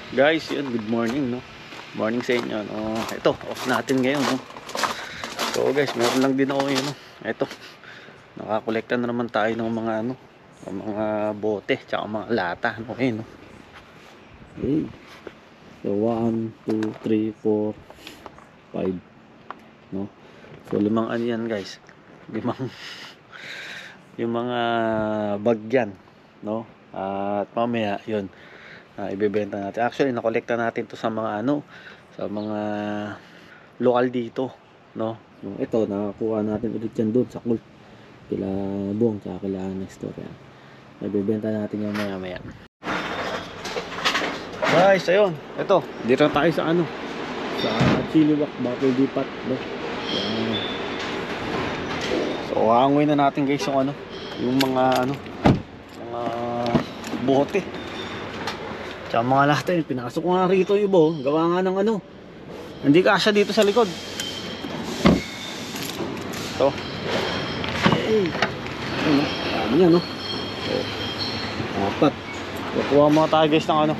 Guys, yun, good morning, no? Morning sa inyo, no? Ito, off natin ngayon, no? So guys, meron lang din ako yun, no? Ito, nakakolekta na naman tayo ng mga ano, mga bote, tsaka mga lata, no? Okay, no? Okay. So 1, 2, 3, 4, 5, no? So limang ano yan, guys, limang yung mga bag yan, no? At mamaya yun, ibebenta natin. Actually nakolekta natin to sa mga ano, sa mga lokal dito, no? Yung ito nakakuha natin ulit yan doon sa Colt kila Bong tsaka kila Nestor yan. Ibebenta natin yung maya. Guys, ayun, ito dito tayo sa ano, sa Chilliwack Buffalo Depot, no? Yan. So aangoy na natin guys yung ano, yung mga ano, mga bote tsaka mga lata yun. Pinasok ko nga rito yung bo, gawa nga ng ano, hindi kasya dito sa likod. Ito ano, dami yan, no? So, apat. Kukuha mga tayo guys ng ano,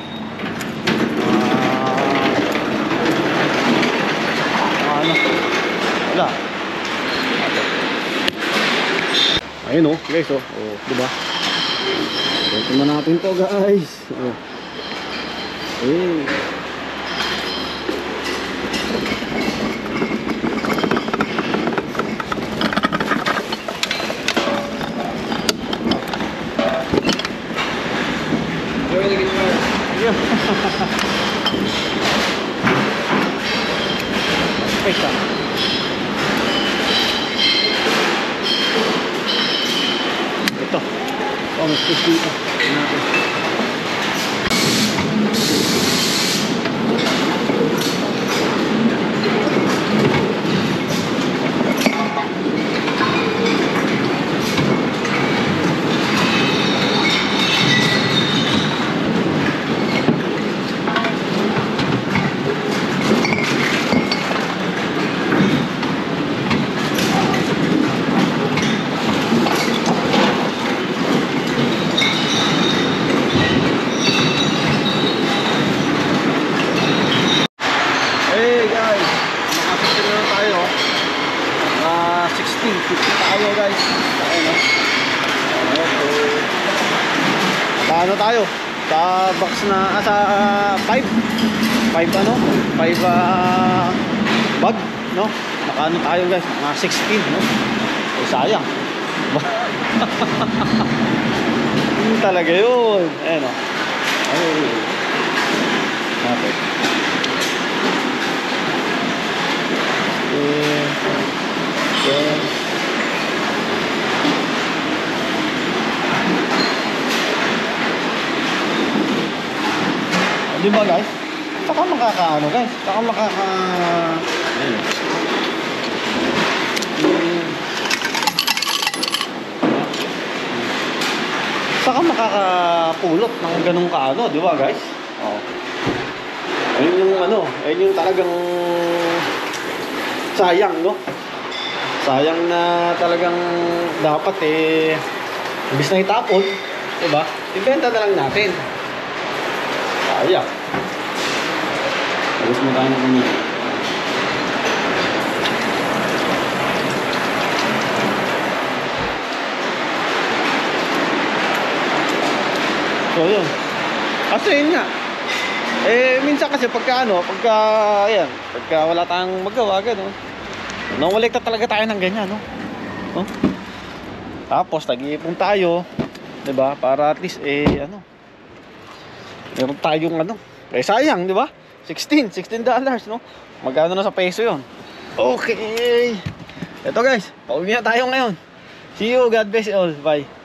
ano, wala. Ayun, oh guys, oh, diba? Ito na natin to guys. Oh. Hey. Ito. Oh, mas dito. Ano tayo? Sa box na sa 5 ano? 5 bag, no? Nakaano tayo guys? Mga 16, no? Eh, sayang. Yun talaga yun. Ayan, no? Ay. Okay. Di ba guys? Saka makakaano guys? Saka saka makakapulot ng ganung kaano, di ba guys? Oh. Ayun yung ano, ayun yung talagang sayang, no? Sayang na talagang dapat imbis na itapon, di ba? Ibenta na lang natin. Sayang. Alis mo tayo ng ano. So yun. Kasi yun nga. Minsan kasi pagka ayan, pagka wala tayong magawa, gano'n. Nangolekta talaga tayo ng ganyan, no? Oh? Tapos nag-iipon tayo, 'di ba? Para at least meron tayong ano. Sayang, 'di ba? $16, no? Magkano na sa peso 'yon? Okay. Ito guys, pauwi na tayo ngayon. See you, God bless you all. Bye.